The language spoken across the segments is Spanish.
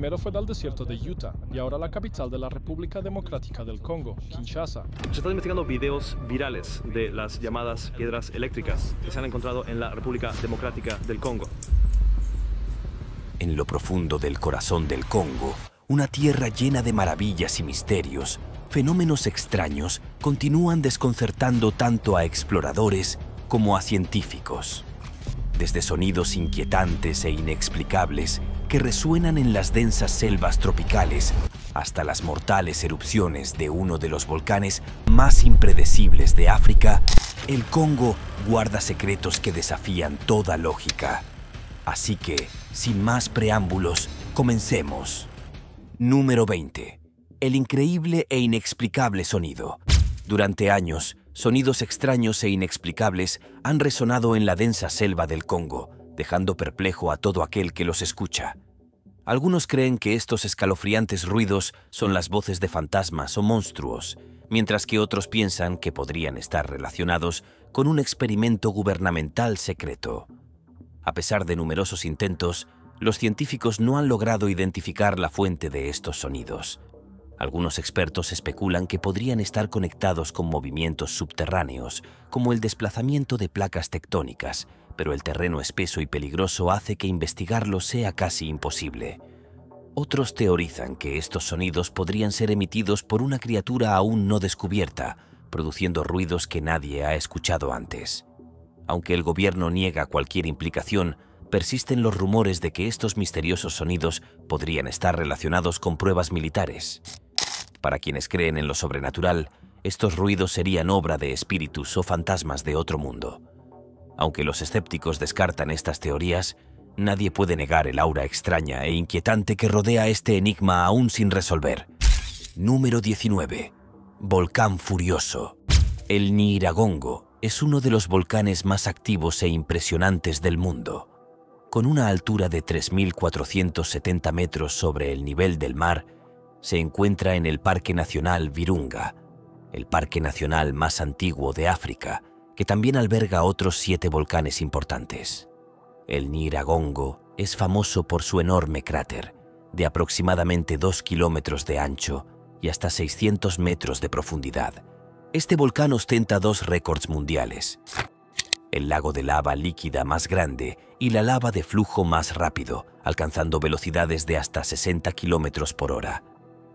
primero fue del desierto de Utah y ahora la capital de la República Democrática del Congo, Kinshasa. Se están investigando videos virales de las llamadas piedras eléctricas que se han encontrado en la República Democrática del Congo. En lo profundo del corazón del Congo, una tierra llena de maravillas y misterios, fenómenos extraños continúan desconcertando tanto a exploradores como a científicos. Desde sonidos inquietantes e inexplicables que resuenan en las densas selvas tropicales hasta las mortales erupciones de uno de los volcanes más impredecibles de África, el Congo guarda secretos que desafían toda lógica. Así que, sin más preámbulos, comencemos. Número 20. El increíble e inexplicable sonido. Durante años, sonidos extraños e inexplicables han resonado en la densa selva del Congo, dejando perplejo a todo aquel que los escucha. Algunos creen que estos escalofriantes ruidos son las voces de fantasmas o monstruos, mientras que otros piensan que podrían estar relacionados con un experimento gubernamental secreto. A pesar de numerosos intentos, los científicos no han logrado identificar la fuente de estos sonidos. Algunos expertos especulan que podrían estar conectados con movimientos subterráneos, como el desplazamiento de placas tectónicas, pero el terreno espeso y peligroso hace que investigarlo sea casi imposible. Otros teorizan que estos sonidos podrían ser emitidos por una criatura aún no descubierta, produciendo ruidos que nadie ha escuchado antes. Aunque el gobierno niega cualquier implicación, persisten los rumores de que estos misteriosos sonidos podrían estar relacionados con pruebas militares. Para quienes creen en lo sobrenatural, estos ruidos serían obra de espíritus o fantasmas de otro mundo. Aunque los escépticos descartan estas teorías, nadie puede negar el aura extraña e inquietante que rodea este enigma aún sin resolver. Número 19. Volcán furioso. El Nyiragongo es uno de los volcanes más activos e impresionantes del mundo. Con una altura de 3.470 metros sobre el nivel del mar, se encuentra en el Parque Nacional Virunga, el parque nacional más antiguo de África, que también alberga otros 7 volcanes importantes. El Nyiragongo es famoso por su enorme cráter, de aproximadamente 2 kilómetros de ancho y hasta 600 metros de profundidad. Este volcán ostenta 2 récords mundiales: el lago de lava líquida más grande y la lava de flujo más rápido, alcanzando velocidades de hasta 60 kilómetros por hora.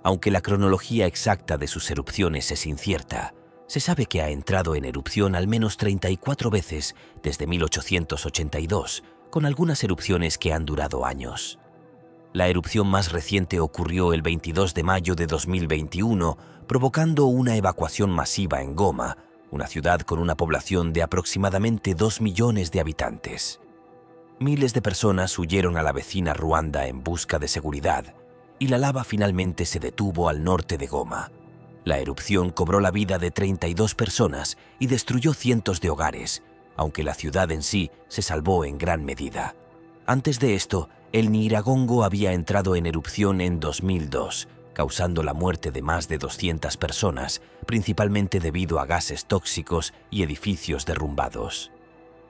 Aunque la cronología exacta de sus erupciones es incierta, se sabe que ha entrado en erupción al menos 34 veces desde 1882, con algunas erupciones que han durado años. La erupción más reciente ocurrió el 22 de mayo de 2021, provocando una evacuación masiva en Goma, una ciudad con una población de aproximadamente 2 millones de habitantes. Miles de personas huyeron a la vecina Ruanda en busca de seguridad, y la lava finalmente se detuvo al norte de Goma. La erupción cobró la vida de 32 personas y destruyó cientos de hogares, aunque la ciudad en sí se salvó en gran medida. Antes de esto, el Nyiragongo había entrado en erupción en 2002, causando la muerte de más de 200 personas, principalmente debido a gases tóxicos y edificios derrumbados.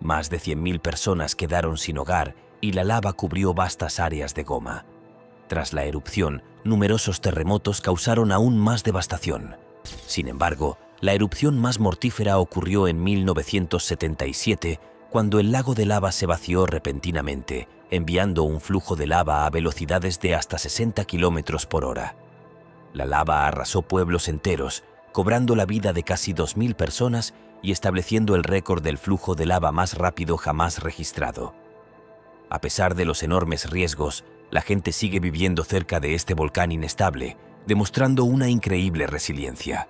Más de 100.000 personas quedaron sin hogar y la lava cubrió vastas áreas de Goma. Tras la erupción, numerosos terremotos causaron aún más devastación. Sin embargo, la erupción más mortífera ocurrió en 1977, cuando el lago de lava se vació repentinamente, enviando un flujo de lava a velocidades de hasta 60 kilómetros por hora. La lava arrasó pueblos enteros, cobrando la vida de casi 2.000 personas y estableciendo el récord del flujo de lava más rápido jamás registrado. A pesar de los enormes riesgos, la gente sigue viviendo cerca de este volcán inestable, demostrando una increíble resiliencia.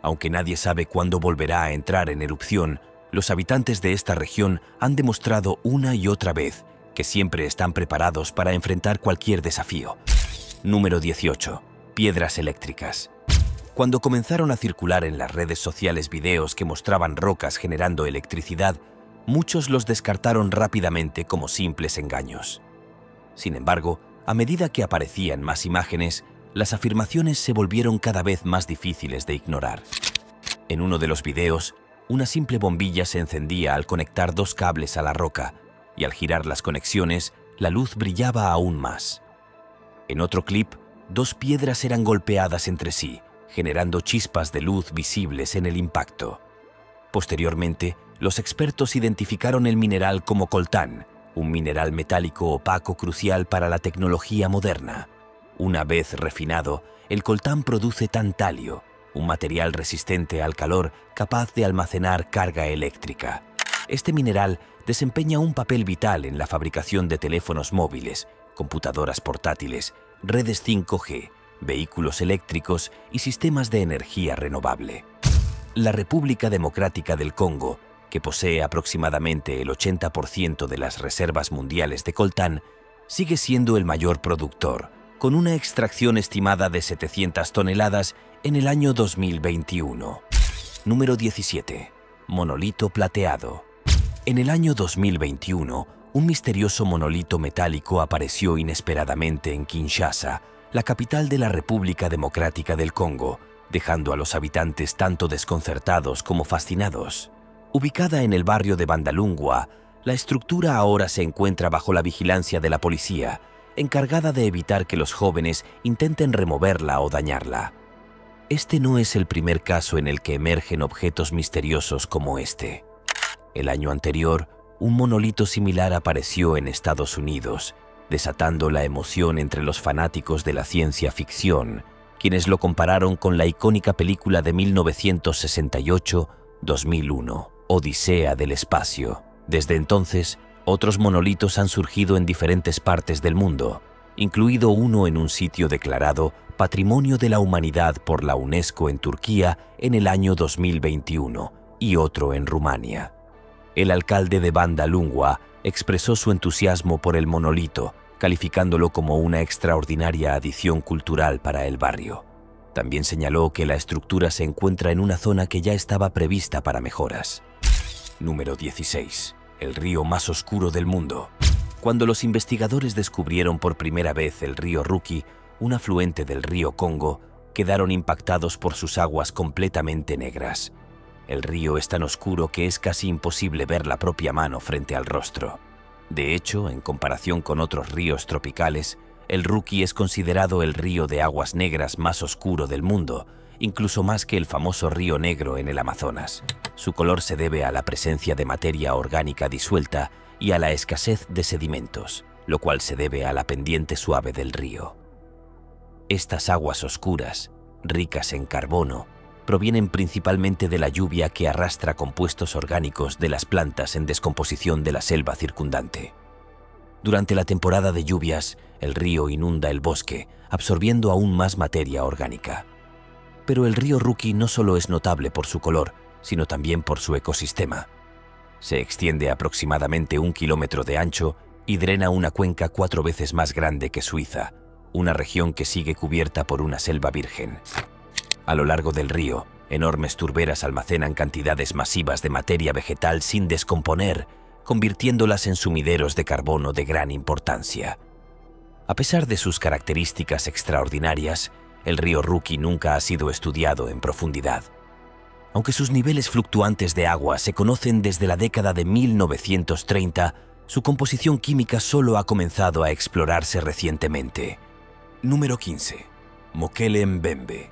Aunque nadie sabe cuándo volverá a entrar en erupción, los habitantes de esta región han demostrado una y otra vez que siempre están preparados para enfrentar cualquier desafío. Número 18. Piedras eléctricas. Cuando comenzaron a circular en las redes sociales videos que mostraban rocas generando electricidad, muchos los descartaron rápidamente como simples engaños. Sin embargo, a medida que aparecían más imágenes, las afirmaciones se volvieron cada vez más difíciles de ignorar. En uno de los videos, una simple bombilla se encendía al conectar 2 cables a la roca, y al girar las conexiones, la luz brillaba aún más. En otro clip, dos piedras eran golpeadas entre sí, generando chispas de luz visibles en el impacto. Posteriormente, los expertos identificaron el mineral como coltán, un mineral metálico opaco crucial para la tecnología moderna. Una vez refinado, el coltán produce tantalio, un material resistente al calor capaz de almacenar carga eléctrica. Este mineral desempeña un papel vital en la fabricación de teléfonos móviles, computadoras portátiles, redes 5G, vehículos eléctricos y sistemas de energía renovable. La República Democrática del Congo, que posee aproximadamente el 80% de las reservas mundiales de coltán, sigue siendo el mayor productor, con una extracción estimada de 700 toneladas en el año 2021. Número 17. Monolito plateado. En el año 2021, un misterioso monolito metálico apareció inesperadamente en Kinshasa, la capital de la República Democrática del Congo, dejando a los habitantes tanto desconcertados como fascinados. Ubicada en el barrio de Bandalungwa, la estructura ahora se encuentra bajo la vigilancia de la policía, encargada de evitar que los jóvenes intenten removerla o dañarla. Este no es el primer caso en el que emergen objetos misteriosos como este. El año anterior, un monolito similar apareció en Estados Unidos, desatando la emoción entre los fanáticos de la ciencia ficción, quienes lo compararon con la icónica película de 1968-2001, Odisea del Espacio. Desde entonces, otros monolitos han surgido en diferentes partes del mundo, incluido uno en un sitio declarado Patrimonio de la Humanidad por la UNESCO en Turquía en el año 2021 y otro en Rumania. El alcalde de Bandalungwa expresó su entusiasmo por el monolito, calificándolo como una extraordinaria adición cultural para el barrio. También señaló que la estructura se encuentra en una zona que ya estaba prevista para mejoras. Número 16. El río más oscuro del mundo. Cuando los investigadores descubrieron por primera vez el río Rukki, un afluente del río Congo, quedaron impactados por sus aguas completamente negras. El río es tan oscuro que es casi imposible ver la propia mano frente al rostro. De hecho, en comparación con otros ríos tropicales, el Rukki es considerado el río de aguas negras más oscuro del mundo, incluso más que el famoso río Negro en el Amazonas. Su color se debe a la presencia de materia orgánica disuelta y a la escasez de sedimentos, lo cual se debe a la pendiente suave del río. Estas aguas oscuras, ricas en carbono, provienen principalmente de la lluvia que arrastra compuestos orgánicos de las plantas en descomposición de la selva circundante. Durante la temporada de lluvias, el río inunda el bosque, absorbiendo aún más materia orgánica. Pero el río Rukki no solo es notable por su color, sino también por su ecosistema. Se extiende aproximadamente 1 kilómetro de ancho y drena una cuenca 4 veces más grande que Suiza, una región que sigue cubierta por una selva virgen. A lo largo del río, enormes turberas almacenan cantidades masivas de materia vegetal sin descomponer, convirtiéndolas en sumideros de carbono de gran importancia. A pesar de sus características extraordinarias, el río Rukki nunca ha sido estudiado en profundidad. Aunque sus niveles fluctuantes de agua se conocen desde la década de 1930, su composición química solo ha comenzado a explorarse recientemente. Número 15. Mokele Mbembe.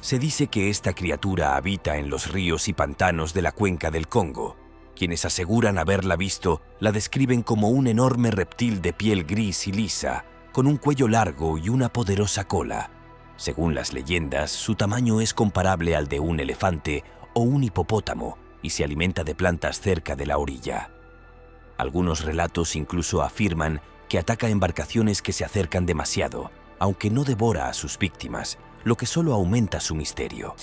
Se dice que esta criatura habita en los ríos y pantanos de la cuenca del Congo. Quienes aseguran haberla visto la describen como un enorme reptil de piel gris y lisa, con un cuello largo y una poderosa cola. Según las leyendas, su tamaño es comparable al de un elefante o un hipopótamo y se alimenta de plantas cerca de la orilla. Algunos relatos incluso afirman que ataca embarcaciones que se acercan demasiado, aunque no devora a sus víctimas, lo que solo aumenta su misterio.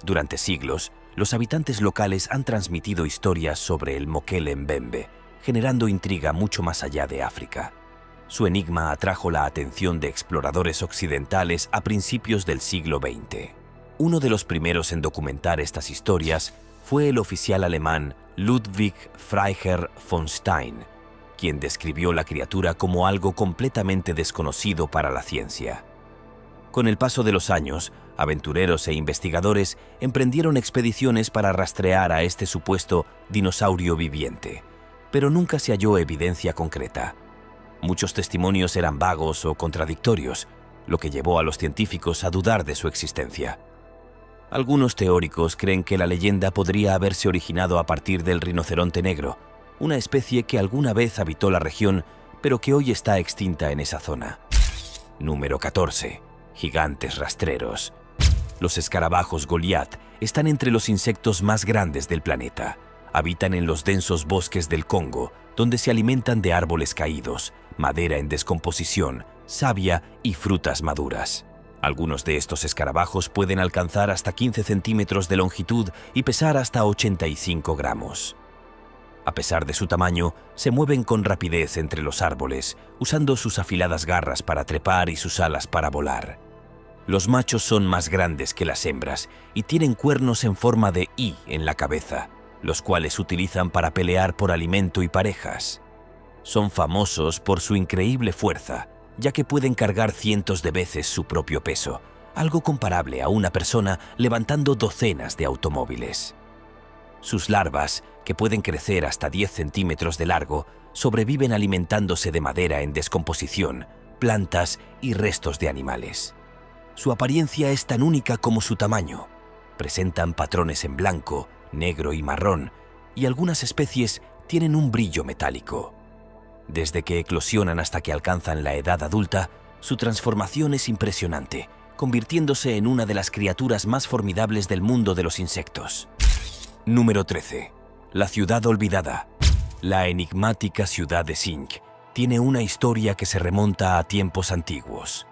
Durante siglos, los habitantes locales han transmitido historias sobre el Mokele Mbembe, generando intriga mucho más allá de África. Su enigma atrajo la atención de exploradores occidentales a principios del siglo XX. Uno de los primeros en documentar estas historias fue el oficial alemán Ludwig Freiherr von Stein, quien describió la criatura como algo completamente desconocido para la ciencia. Con el paso de los años, aventureros e investigadores emprendieron expediciones para rastrear a este supuesto dinosaurio viviente, pero nunca se halló evidencia concreta. Muchos testimonios eran vagos o contradictorios, lo que llevó a los científicos a dudar de su existencia. Algunos teóricos creen que la leyenda podría haberse originado a partir del rinoceronte negro, una especie que alguna vez habitó la región, pero que hoy está extinta en esa zona. Número 14. Gigantes rastreros. Los escarabajos Goliath están entre los insectos más grandes del planeta. Habitan en los densos bosques del Congo, donde se alimentan de árboles caídos, madera en descomposición, savia y frutas maduras. Algunos de estos escarabajos pueden alcanzar hasta 15 centímetros de longitud y pesar hasta 85 gramos. A pesar de su tamaño, se mueven con rapidez entre los árboles, usando sus afiladas garras para trepar y sus alas para volar. Los machos son más grandes que las hembras y tienen cuernos en forma de I en la cabeza, los cuales utilizan para pelear por alimento y parejas. Son famosos por su increíble fuerza, ya que pueden cargar cientos de veces su propio peso, algo comparable a una persona levantando docenas de automóviles. Sus larvas, que pueden crecer hasta 10 centímetros de largo, sobreviven alimentándose de madera en descomposición, plantas y restos de animales. Su apariencia es tan única como su tamaño. Presentan patrones en blanco, negro y marrón, y algunas especies tienen un brillo metálico. Desde que eclosionan hasta que alcanzan la edad adulta, su transformación es impresionante, convirtiéndose en una de las criaturas más formidables del mundo de los insectos. Número 13. La ciudad olvidada. La enigmática ciudad de Zinc tiene una historia que se remonta a tiempos antiguos.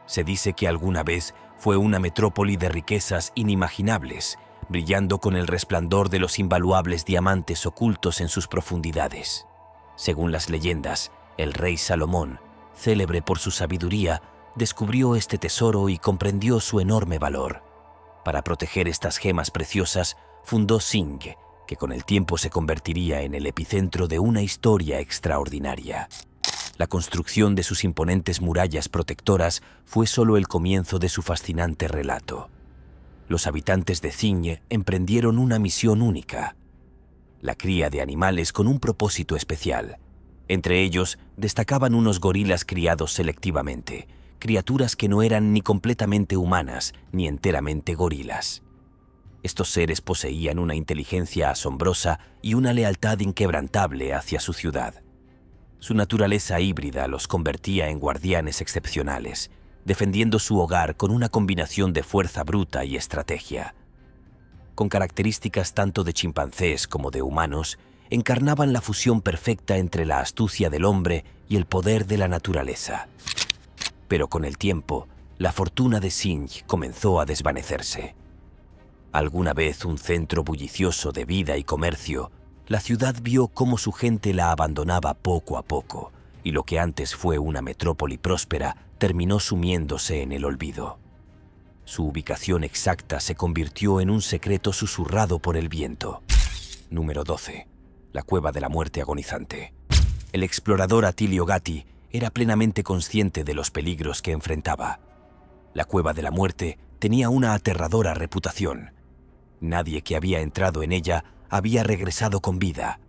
Se dice que alguna vez fue una metrópoli de riquezas inimaginables, brillando con el resplandor de los invaluables diamantes ocultos en sus profundidades. Según las leyendas, el rey Salomón, célebre por su sabiduría, descubrió este tesoro y comprendió su enorme valor. Para proteger estas gemas preciosas, fundó Zinc, que con el tiempo se convertiría en el epicentro de una historia extraordinaria. La construcción de sus imponentes murallas protectoras fue solo el comienzo de su fascinante relato. Los habitantes de Zinc emprendieron una misión única: la cría de animales con un propósito especial. Entre ellos destacaban unos gorilas criados selectivamente, criaturas que no eran ni completamente humanas ni enteramente gorilas. Estos seres poseían una inteligencia asombrosa y una lealtad inquebrantable hacia su ciudad. Su naturaleza híbrida los convertía en guardianes excepcionales, defendiendo su hogar con una combinación de fuerza bruta y estrategia. Con características tanto de chimpancés como de humanos, encarnaban la fusión perfecta entre la astucia del hombre y el poder de la naturaleza. Pero con el tiempo, la fortuna de Zinc comenzó a desvanecerse. Alguna vez un centro bullicioso de vida y comercio, la ciudad vio cómo su gente la abandonaba poco a poco, y lo que antes fue una metrópoli próspera terminó sumiéndose en el olvido. Su ubicación exacta se convirtió en un secreto susurrado por el viento. Número 12. La cueva de la muerte agonizante. El explorador Attilio Gatti era plenamente consciente de los peligros que enfrentaba. La cueva de la muerte tenía una aterradora reputación. Nadie que había entrado en ella había regresado con vida.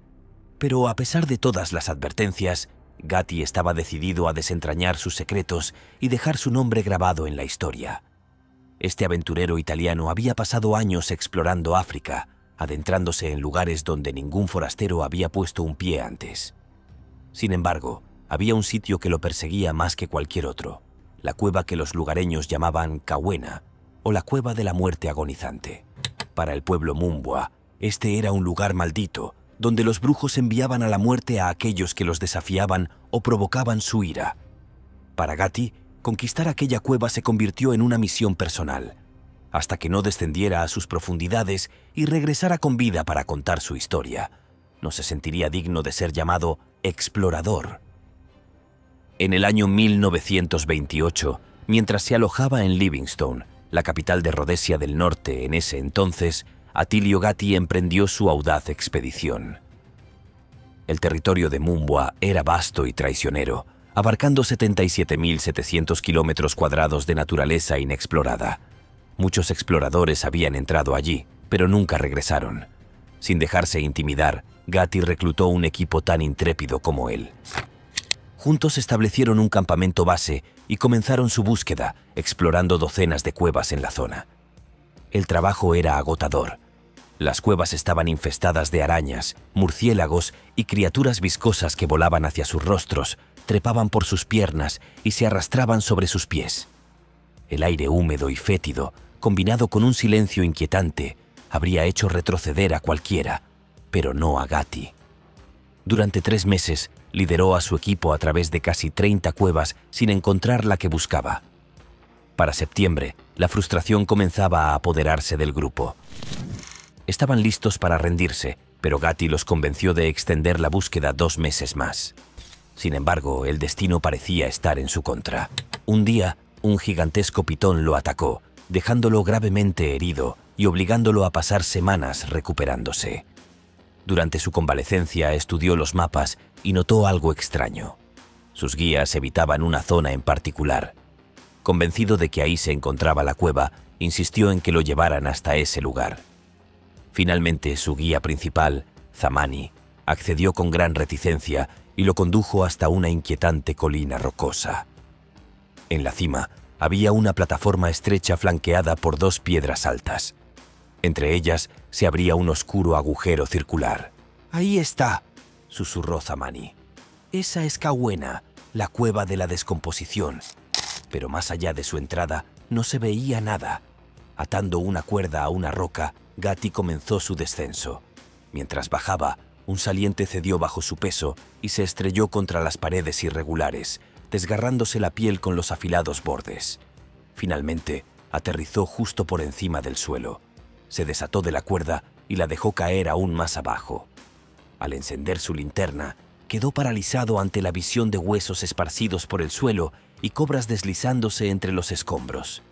Pero a pesar de todas las advertencias, Gatti estaba decidido a desentrañar sus secretos y dejar su nombre grabado en la historia. Este aventurero italiano había pasado años explorando África, adentrándose en lugares donde ningún forastero había puesto un pie antes. Sin embargo, había un sitio que lo perseguía más que cualquier otro: la cueva que los lugareños llamaban Cauena, o la cueva de la muerte agonizante. Para el pueblo Mumbwa, este era un lugar maldito, donde los brujos enviaban a la muerte a aquellos que los desafiaban o provocaban su ira. Para Gatti, conquistar aquella cueva se convirtió en una misión personal, hasta que no descendiera a sus profundidades y regresara con vida para contar su historia. No se sentiría digno de ser llamado explorador. En el año 1928, mientras se alojaba en Livingstone, la capital de Rodesia del Norte en ese entonces, Attilio Gatti emprendió su audaz expedición. El territorio de Mumbwa era vasto y traicionero, abarcando 77.700 kilómetros cuadrados de naturaleza inexplorada. Muchos exploradores habían entrado allí, pero nunca regresaron. Sin dejarse intimidar, Gatti reclutó un equipo tan intrépido como él. Juntos establecieron un campamento base y comenzaron su búsqueda, explorando docenas de cuevas en la zona. El trabajo era agotador. Las cuevas estaban infestadas de arañas, murciélagos y criaturas viscosas que volaban hacia sus rostros, trepaban por sus piernas y se arrastraban sobre sus pies. El aire húmedo y fétido, combinado con un silencio inquietante, habría hecho retroceder a cualquiera, pero no a Gati. Durante 3 meses, lideró a su equipo a través de casi 30 cuevas sin encontrar la que buscaba. Para septiembre, la frustración comenzaba a apoderarse del grupo. Estaban listos para rendirse, pero Gati los convenció de extender la búsqueda 2 meses más. Sin embargo, el destino parecía estar en su contra. Un día, un gigantesco pitón lo atacó, dejándolo gravemente herido y obligándolo a pasar semanas recuperándose. Durante su convalecencia estudió los mapas y notó algo extraño. Sus guías evitaban una zona en particular. Convencido de que ahí se encontraba la cueva, insistió en que lo llevaran hasta ese lugar. Finalmente, su guía principal, Thamani, accedió con gran reticencia y lo condujo hasta una inquietante colina rocosa. En la cima había una plataforma estrecha flanqueada por 2 piedras altas. Entre ellas se abría un oscuro agujero circular. «Ahí está», susurró Thamani. «Esa es Cauena, la cueva de la descomposición». Pero más allá de su entrada no se veía nada. Atando una cuerda a una roca, Gati comenzó su descenso. Mientras bajaba, un saliente cedió bajo su peso y se estrelló contra las paredes irregulares, desgarrándose la piel con los afilados bordes. Finalmente, aterrizó justo por encima del suelo. Se desató de la cuerda y la dejó caer aún más abajo. Al encender su linterna, quedó paralizado ante la visión de huesos esparcidos por el suelo y cobras deslizándose entre los escombros.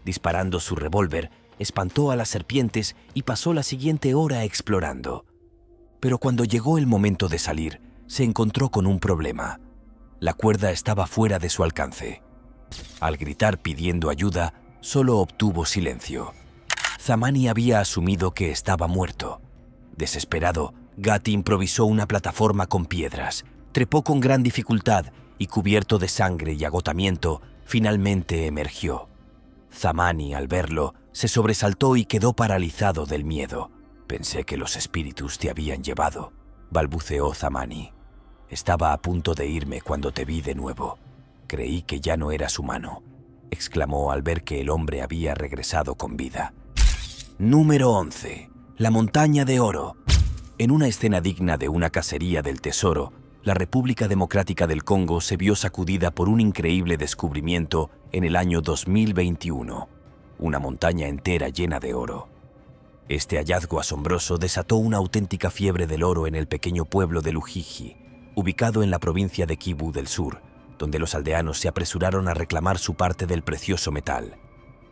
Disparando su revólver, espantó a las serpientes y pasó la siguiente hora explorando. Pero cuando llegó el momento de salir, se encontró con un problema. La cuerda estaba fuera de su alcance. Al gritar pidiendo ayuda, solo obtuvo silencio. Thamani había asumido que estaba muerto. Desesperado, Gati improvisó una plataforma con piedras, trepó con gran dificultad y, cubierto de sangre y agotamiento, finalmente emergió. Thamani, al verlo, se sobresaltó y quedó paralizado del miedo. «Pensé que los espíritus te habían llevado», balbuceó Thamani. «Estaba a punto de irme cuando te vi de nuevo. Creí que ya no eras humano», exclamó al ver que el hombre había regresado con vida. Número 11. La montaña de oro. En una escena digna de una cacería del tesoro, la República Democrática del Congo se vio sacudida por un increíble descubrimiento en el año 2021. Una montaña entera llena de oro. Este hallazgo asombroso desató una auténtica fiebre del oro en el pequeño pueblo de Lujiji, ubicado en la provincia de Kivu del Sur, donde los aldeanos se apresuraron a reclamar su parte del precioso metal.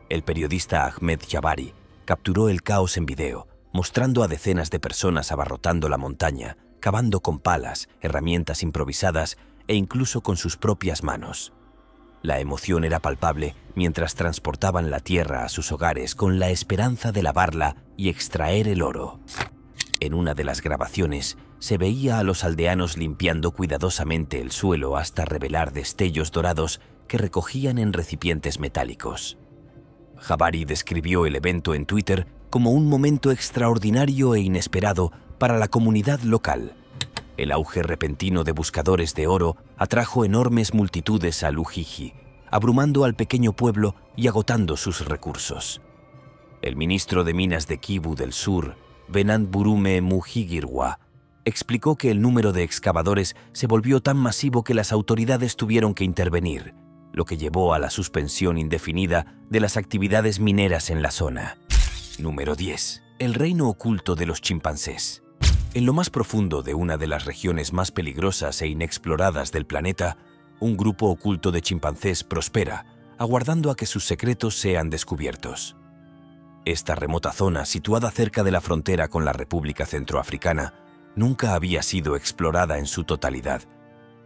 El periodista Ahmed Jabari capturó el caos en video, mostrando a decenas de personas abarrotando la montaña, cavando con palas, herramientas improvisadas e incluso con sus propias manos. La emoción era palpable mientras transportaban la tierra a sus hogares con la esperanza de lavarla y extraer el oro. En una de las grabaciones se veía a los aldeanos limpiando cuidadosamente el suelo hasta revelar destellos dorados que recogían en recipientes metálicos. Jabari describió el evento en Twitter como un momento extraordinario e inesperado para la comunidad local. El auge repentino de buscadores de oro atrajo enormes multitudes a Lujiji, abrumando al pequeño pueblo y agotando sus recursos. El ministro de Minas de Kivu del Sur, Venant Burume Muhigirwa, explicó que el número de excavadores se volvió tan masivo que las autoridades tuvieron que intervenir, lo que llevó a la suspensión indefinida de las actividades mineras en la zona. Número 10. El reino oculto de los chimpancés. En lo más profundo de una de las regiones más peligrosas e inexploradas del planeta, un grupo oculto de chimpancés prospera, aguardando a que sus secretos sean descubiertos. Esta remota zona, situada cerca de la frontera con la República Centroafricana, nunca había sido explorada en su totalidad,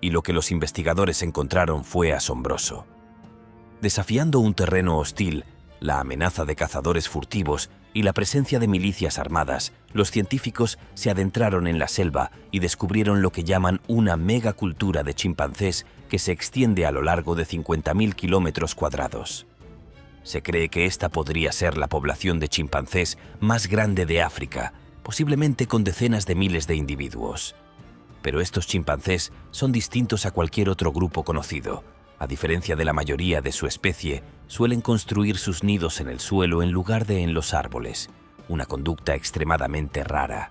y lo que los investigadores encontraron fue asombroso. Desafiando un terreno hostil, la amenaza de cazadores furtivos y la presencia de milicias armadas, los científicos se adentraron en la selva y descubrieron lo que llaman una megacultura de chimpancés que se extiende a lo largo de 50.000 kilómetros cuadrados. Se cree que esta podría ser la población de chimpancés más grande de África, posiblemente con decenas de miles de individuos. Pero estos chimpancés son distintos a cualquier otro grupo conocido. A diferencia de la mayoría de su especie, suelen construir sus nidos en el suelo en lugar de en los árboles, una conducta extremadamente rara.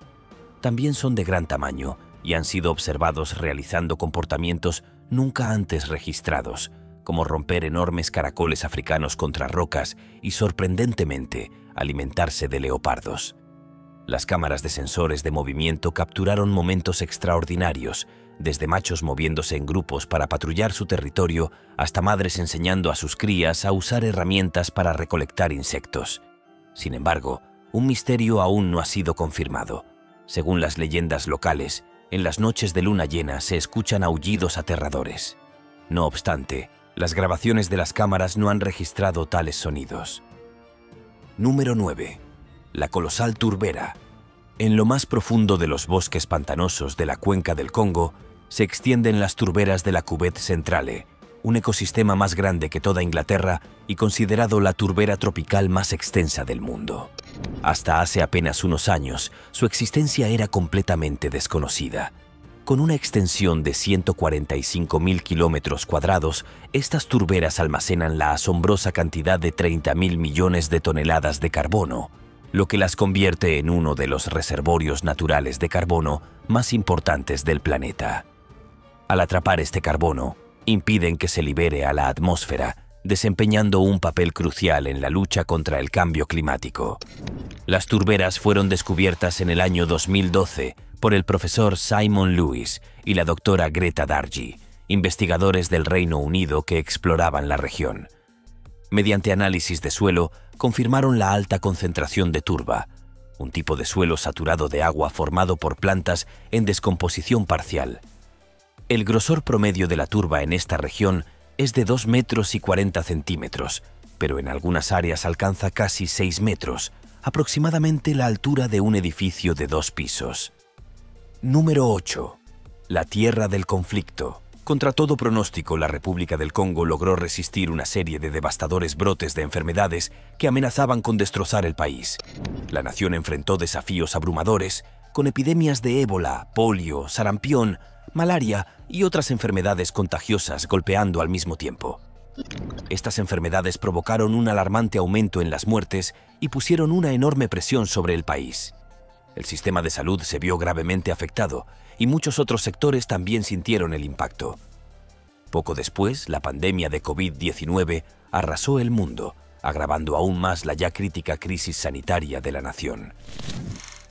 También son de gran tamaño y han sido observados realizando comportamientos nunca antes registrados, como romper enormes caracoles africanos contra rocas y, sorprendentemente, alimentarse de leopardos. Las cámaras de sensores de movimiento capturaron momentos extraordinarios, desde machos moviéndose en grupos para patrullar su territorio hasta madres enseñando a sus crías a usar herramientas para recolectar insectos. Sin embargo, un misterio aún no ha sido confirmado. Según las leyendas locales, en las noches de luna llena se escuchan aullidos aterradores. No obstante, las grabaciones de las cámaras no han registrado tales sonidos. Número 9. La colosal turbera. En lo más profundo de los bosques pantanosos de la cuenca del Congo se extienden las turberas de la Cuvette Centrale, un ecosistema más grande que toda Inglaterra y considerado la turbera tropical más extensa del mundo. Hasta hace apenas unos años, su existencia era completamente desconocida. Con una extensión de 145.000 kilómetros cuadrados, estas turberas almacenan la asombrosa cantidad de 30.000 millones de toneladas de carbono, lo que las convierte en uno de los reservorios naturales de carbono más importantes del planeta. Al atrapar este carbono, impiden que se libere a la atmósfera, desempeñando un papel crucial en la lucha contra el cambio climático. Las turberas fueron descubiertas en el año 2012 por el profesor Simon Lewis y la doctora Greta Dargy, investigadores del Reino Unido que exploraban la región. Mediante análisis de suelo, confirmaron la alta concentración de turba, un tipo de suelo saturado de agua formado por plantas en descomposición parcial. El grosor promedio de la turba en esta región es de 2,40 metros, pero en algunas áreas alcanza casi 6 metros, aproximadamente la altura de un edificio de 2 pisos. Número 8. La tierra del conflicto. Contra todo pronóstico, la República del Congo logró resistir una serie de devastadores brotes de enfermedades que amenazaban con destrozar el país. La nación enfrentó desafíos abrumadores, con epidemias de ébola, polio, sarampión, malaria y otras enfermedades contagiosas golpeando al mismo tiempo. Estas enfermedades provocaron un alarmante aumento en las muertes y pusieron una enorme presión sobre el país. El sistema de salud se vio gravemente afectado y muchos otros sectores también sintieron el impacto. Poco después, la pandemia de COVID-19 arrasó el mundo, agravando aún más la ya crítica crisis sanitaria de la nación.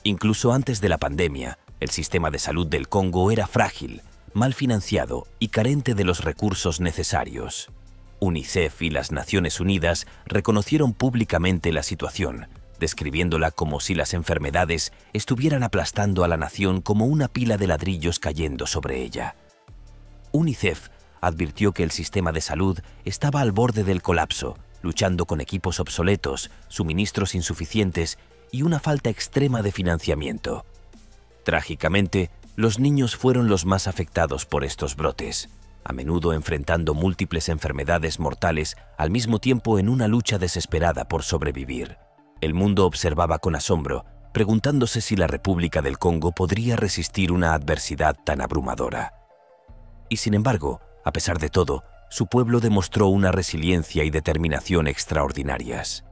Incluso antes de la pandemia, el sistema de salud del Congo era frágil, mal financiado y carente de los recursos necesarios. UNICEF y las Naciones Unidas reconocieron públicamente la situación, describiéndola como si las enfermedades estuvieran aplastando a la nación como una pila de ladrillos cayendo sobre ella. UNICEF advirtió que el sistema de salud estaba al borde del colapso, luchando con equipos obsoletos, suministros insuficientes y una falta extrema de financiamiento. Trágicamente, los niños fueron los más afectados por estos brotes, a menudo enfrentando múltiples enfermedades mortales al mismo tiempo en una lucha desesperada por sobrevivir. El mundo observaba con asombro, preguntándose si la República del Congo podría resistir una adversidad tan abrumadora. Y sin embargo, a pesar de todo, su pueblo demostró una resiliencia y determinación extraordinarias.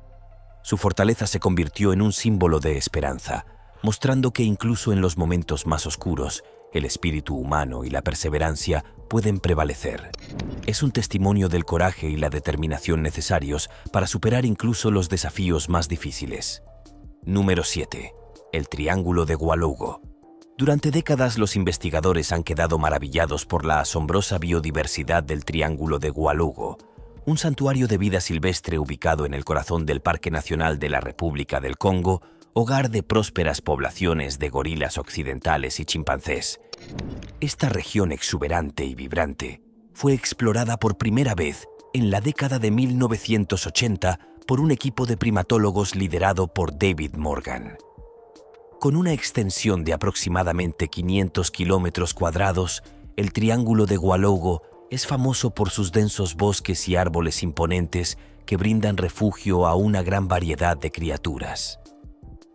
Su fortaleza se convirtió en un símbolo de esperanza, mostrando que incluso en los momentos más oscuros, el espíritu humano y la perseverancia pueden prevalecer. Es un testimonio del coraje y la determinación necesarios para superar incluso los desafíos más difíciles. Número 7. El Triángulo de Gualougo. Durante décadas los investigadores han quedado maravillados por la asombrosa biodiversidad del Triángulo de Gualougo, un santuario de vida silvestre ubicado en el corazón del Parque Nacional de la República del Congo, hogar de prósperas poblaciones de gorilas occidentales y chimpancés. Esta región exuberante y vibrante fue explorada por primera vez en la década de 1980 por un equipo de primatólogos liderado por David Morgan. Con una extensión de aproximadamente 500 kilómetros cuadrados, el Triángulo de Gualaugo es famoso por sus densos bosques y árboles imponentes que brindan refugio a una gran variedad de criaturas.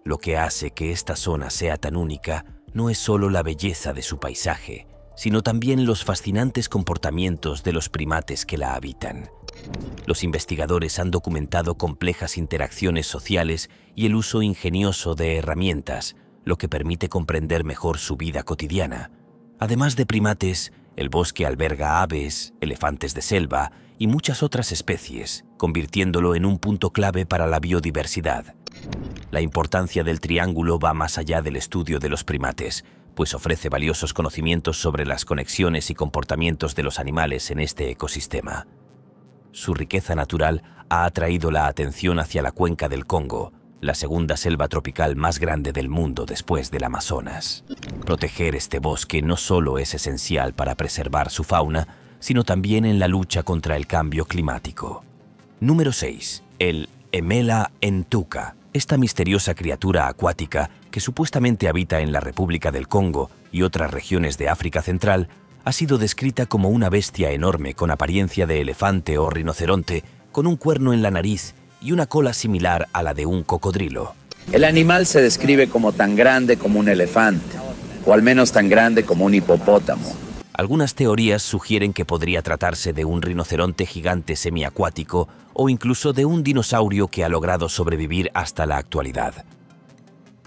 Lo que hace que esta zona sea tan única no es solo la belleza de su paisaje, sino también los fascinantes comportamientos de los primates que la habitan. Los investigadores han documentado complejas interacciones sociales y el uso ingenioso de herramientas, lo que permite comprender mejor su vida cotidiana. Además de primates, el bosque alberga aves, elefantes de selva y muchas otras especies, convirtiéndolo en un punto clave para la biodiversidad. La importancia del triángulo va más allá del estudio de los primates, pues ofrece valiosos conocimientos sobre las conexiones y comportamientos de los animales en este ecosistema. Su riqueza natural ha atraído la atención hacia la cuenca del Congo, la segunda selva tropical más grande del mundo después del Amazonas. Proteger este bosque no solo es esencial para preservar su fauna, sino también en la lucha contra el cambio climático. Número 6. El Emela Ntuka. Esta misteriosa criatura acuática, que supuestamente habita en la República del Congo y otras regiones de África Central, ha sido descrita como una bestia enorme con apariencia de elefante o rinoceronte, con un cuerno en la nariz y una cola similar a la de un cocodrilo. El animal se describe como tan grande como un elefante, o al menos tan grande como un hipopótamo. Algunas teorías sugieren que podría tratarse de un rinoceronte gigante semiacuático o incluso de un dinosaurio que ha logrado sobrevivir hasta la actualidad.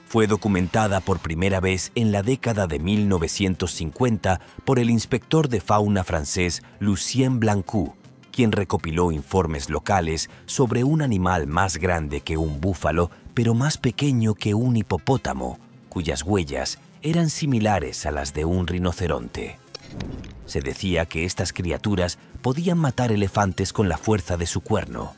Fue documentada por primera vez en la década de 1950 por el inspector de fauna francés Lucien Blancou, quien recopiló informes locales sobre un animal más grande que un búfalo, pero más pequeño que un hipopótamo, cuyas huellas eran similares a las de un rinoceronte. Se decía que estas criaturas podían matar elefantes con la fuerza de su cuerno.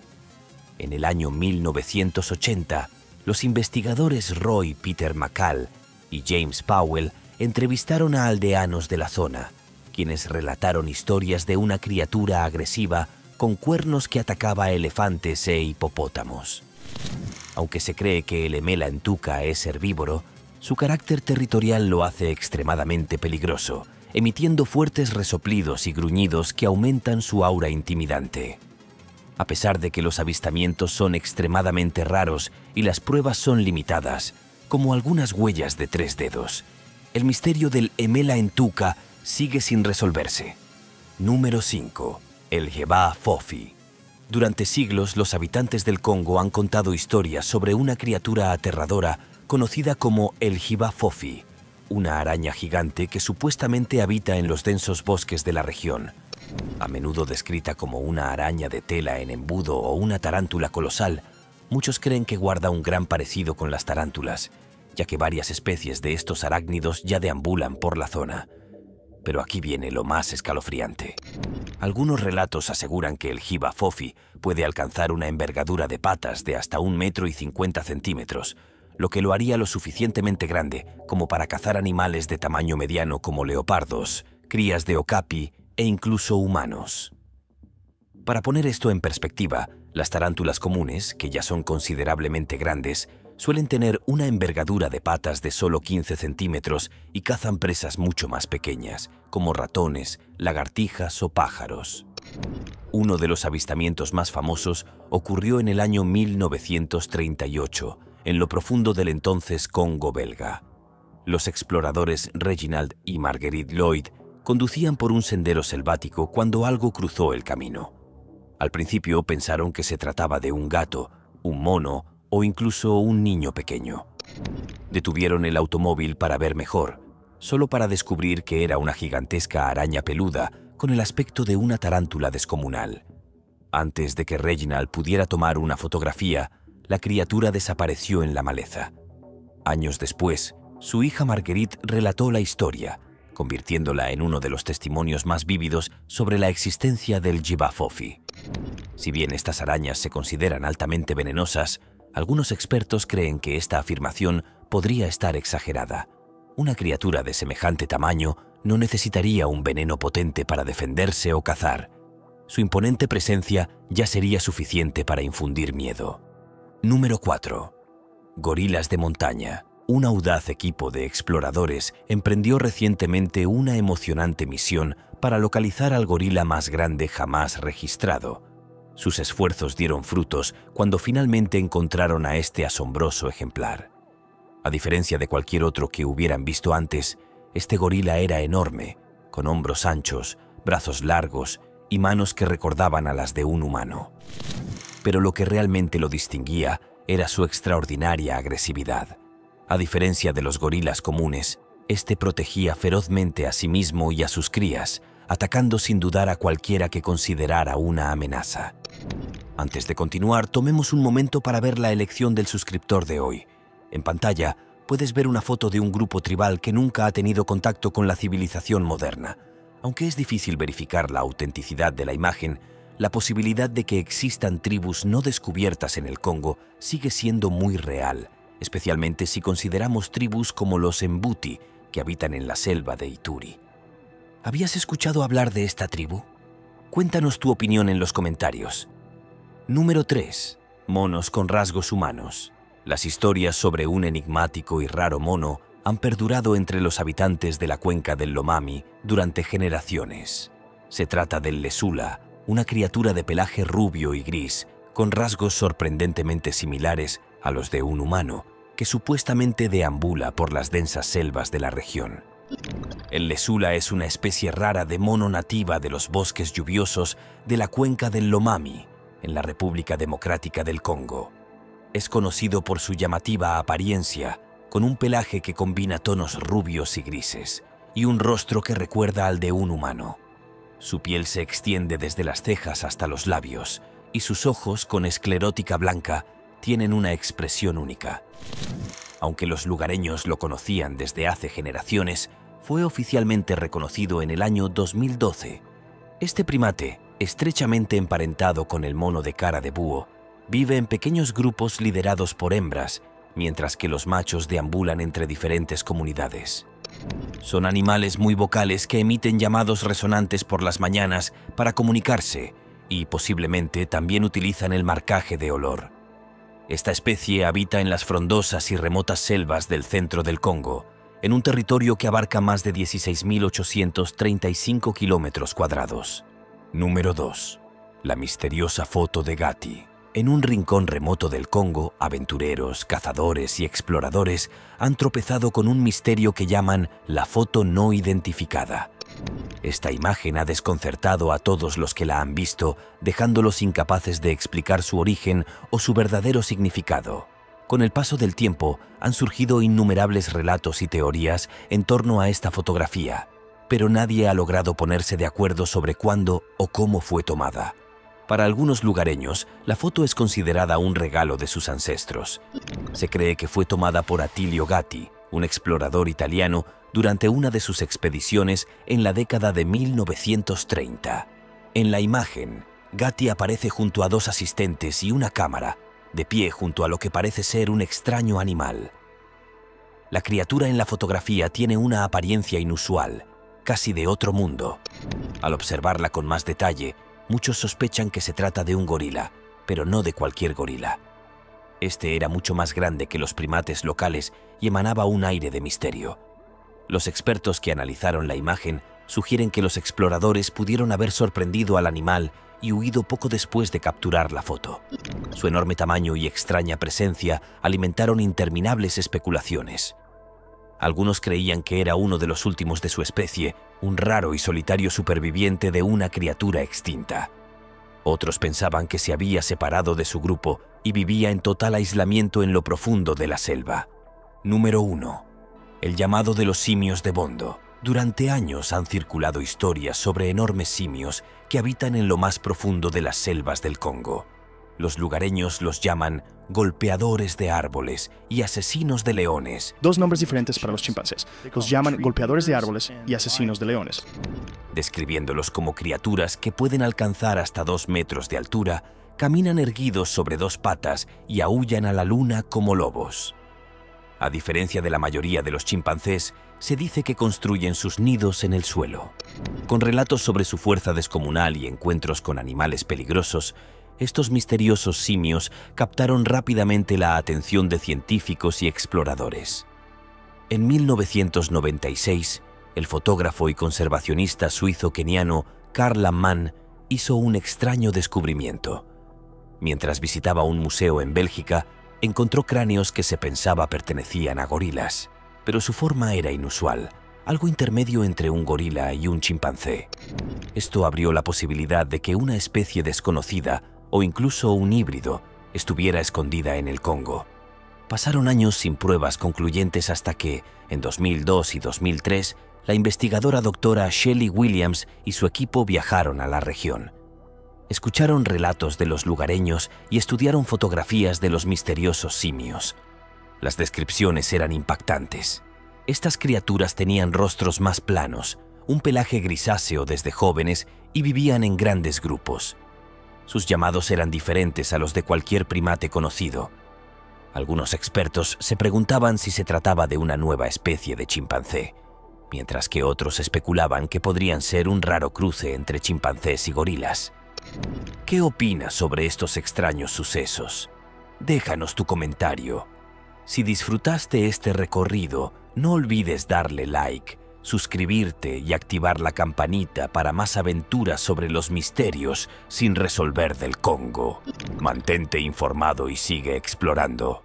En el año 1980, los investigadores Roy Peter McCall y James Powell entrevistaron a aldeanos de la zona, quienes relataron historias de una criatura agresiva con cuernos que atacaba a elefantes e hipopótamos. Aunque se cree que el Emela Ntuka es herbívoro, su carácter territorial lo hace extremadamente peligroso, emitiendo fuertes resoplidos y gruñidos que aumentan su aura intimidante. A pesar de que los avistamientos son extremadamente raros y las pruebas son limitadas, como algunas huellas de 3 dedos, el misterio del Emela Ntuka sigue sin resolverse. Número 5. El Hiba Fofi. Durante siglos, los habitantes del Congo han contado historias sobre una criatura aterradora conocida como el Hiba Fofi, una araña gigante que supuestamente habita en los densos bosques de la región. A menudo descrita como una araña de tela en embudo o una tarántula colosal, muchos creen que guarda un gran parecido con las tarántulas, ya que varias especies de estos arácnidos ya deambulan por la zona. Pero aquí viene lo más escalofriante. Algunos relatos aseguran que el Hiba Fofi puede alcanzar una envergadura de patas de hasta 1,50 m, lo que lo haría lo suficientemente grande como para cazar animales de tamaño mediano como leopardos, crías de okapi e incluso humanos. Para poner esto en perspectiva, las tarántulas comunes, que ya son considerablemente grandes, suelen tener una envergadura de patas de solo 15 centímetros y cazan presas mucho más pequeñas, como ratones, lagartijas o pájaros. Uno de los avistamientos más famosos ocurrió en el año 1938, en lo profundo del entonces Congo belga. Los exploradores Reginald y Marguerite Lloyd conducían por un sendero selvático cuando algo cruzó el camino. Al principio pensaron que se trataba de un gato, un mono o incluso un niño pequeño. Detuvieron el automóvil para ver mejor, solo para descubrir que era una gigantesca araña peluda con el aspecto de una tarántula descomunal. Antes de que Reginald pudiera tomar una fotografía, la criatura desapareció en la maleza. Años después, su hija Marguerite relató la historia, convirtiéndola en uno de los testimonios más vívidos sobre la existencia del Hiba Fofi. Si bien estas arañas se consideran altamente venenosas, algunos expertos creen que esta afirmación podría estar exagerada. Una criatura de semejante tamaño no necesitaría un veneno potente para defenderse o cazar. su imponente presencia ya sería suficiente para infundir miedo. Número 4. Gorilas de montaña. Un audaz equipo de exploradores emprendió recientemente una emocionante misión para localizar al gorila más grande jamás registrado. Sus esfuerzos dieron frutos cuando finalmente encontraron a este asombroso ejemplar. A diferencia de cualquier otro que hubieran visto antes, este gorila era enorme, con hombros anchos, brazos largos y manos que recordaban a las de un humano. Pero lo que realmente lo distinguía era su extraordinaria agresividad. A diferencia de los gorilas comunes, este protegía ferozmente a sí mismo y a sus crías, atacando sin dudar a cualquiera que considerara una amenaza. Antes de continuar, tomemos un momento para ver la elección del suscriptor de hoy. En pantalla puedes ver una foto de un grupo tribal que nunca ha tenido contacto con la civilización moderna. Aunque es difícil verificar la autenticidad de la imagen, la posibilidad de que existan tribus no descubiertas en el Congo sigue siendo muy real, especialmente si consideramos tribus como los Mbuti, que habitan en la selva de Ituri. ¿Habías escuchado hablar de esta tribu? Cuéntanos tu opinión en los comentarios. Número 3. Monos con rasgos humanos. Las historias sobre un enigmático y raro mono han perdurado entre los habitantes de la cuenca del Lomami durante generaciones. Se trata del Lesula, una criatura de pelaje rubio y gris, con rasgos sorprendentemente similares a los de un humano, que supuestamente deambula por las densas selvas de la región. El Lesula es una especie rara de mono nativa de los bosques lluviosos de la cuenca del Lomami, en la República Democrática del Congo. Es conocido por su llamativa apariencia, con un pelaje que combina tonos rubios y grises, y un rostro que recuerda al de un humano. Su piel se extiende desde las cejas hasta los labios, y sus ojos, con esclerótica blanca, tienen una expresión única. Aunque los lugareños lo conocían desde hace generaciones, fue oficialmente reconocido en el año 2012. Este primate, estrechamente emparentado con el mono de cara de búho, vive en pequeños grupos liderados por hembras, mientras que los machos deambulan entre diferentes comunidades. Son animales muy vocales que emiten llamados resonantes por las mañanas para comunicarse y posiblemente también utilizan el marcaje de olor. Esta especie habita en las frondosas y remotas selvas del centro del Congo, en un territorio que abarca más de 16.835 kilómetros cuadrados. Número 2. La misteriosa foto de Gati. En un rincón remoto del Congo, aventureros, cazadores y exploradores han tropezado con un misterio que llaman la foto no identificada. Esta imagen ha desconcertado a todos los que la han visto, dejándolos incapaces de explicar su origen o su verdadero significado. Con el paso del tiempo, han surgido innumerables relatos y teorías en torno a esta fotografía, pero nadie ha logrado ponerse de acuerdo sobre cuándo o cómo fue tomada. Para algunos lugareños, la foto es considerada un regalo de sus ancestros. Se cree que fue tomada por Attilio Gatti, un explorador italiano, durante una de sus expediciones en la década de 1930. En la imagen, Gatti aparece junto a dos asistentes y una cámara, de pie junto a lo que parece ser un extraño animal. La criatura en la fotografía tiene una apariencia inusual, casi de otro mundo. Al observarla con más detalle, muchos sospechan que se trata de un gorila, pero no de cualquier gorila. Este era mucho más grande que los primates locales y emanaba un aire de misterio. Los expertos que analizaron la imagen sugieren que los exploradores pudieron haber sorprendido al animal y huido poco después de capturar la foto. Su enorme tamaño y extraña presencia alimentaron interminables especulaciones. Algunos creían que era uno de los últimos de su especie, un raro y solitario superviviente de una criatura extinta. Otros pensaban que se había separado de su grupo y vivía en total aislamiento en lo profundo de la selva. Número 1. El llamado de los simios de Bondo. Durante años han circulado historias sobre enormes simios que habitan en lo más profundo de las selvas del Congo. Los lugareños los llaman golpeadores de árboles y asesinos de leones. Dos nombres diferentes para los chimpancés. Los llaman golpeadores de árboles y asesinos de leones. Describiéndolos como criaturas que pueden alcanzar hasta 2 metros de altura, caminan erguidos sobre 2 patas y aúllan a la luna como lobos. A diferencia de la mayoría de los chimpancés, se dice que construyen sus nidos en el suelo. Con relatos sobre su fuerza descomunal y encuentros con animales peligrosos, estos misteriosos simios captaron rápidamente la atención de científicos y exploradores. En 1996, el fotógrafo y conservacionista suizo-keniano Carl Lammann hizo un extraño descubrimiento. Mientras visitaba un museo en Bélgica, encontró cráneos que se pensaba pertenecían a gorilas, pero su forma era inusual, algo intermedio entre un gorila y un chimpancé. Esto abrió la posibilidad de que una especie desconocida, o incluso un híbrido, estuviera escondida en el Congo. Pasaron años sin pruebas concluyentes hasta que, en 2002 y 2003, la investigadora doctora Shelley Williams y su equipo viajaron a la región. Escucharon relatos de los lugareños y estudiaron fotografías de los misteriosos simios. Las descripciones eran impactantes. Estas criaturas tenían rostros más planos, un pelaje grisáceo desde jóvenes y vivían en grandes grupos. Sus llamados eran diferentes a los de cualquier primate conocido. Algunos expertos se preguntaban si se trataba de una nueva especie de chimpancé, mientras que otros especulaban que podrían ser un raro cruce entre chimpancés y gorilas. ¿Qué opinas sobre estos extraños sucesos? Déjanos tu comentario. Si disfrutaste este recorrido, no olvides darle like, suscribirte y activar la campanita para más aventuras sobre los misterios sin resolver del Congo. Mantente informado y sigue explorando.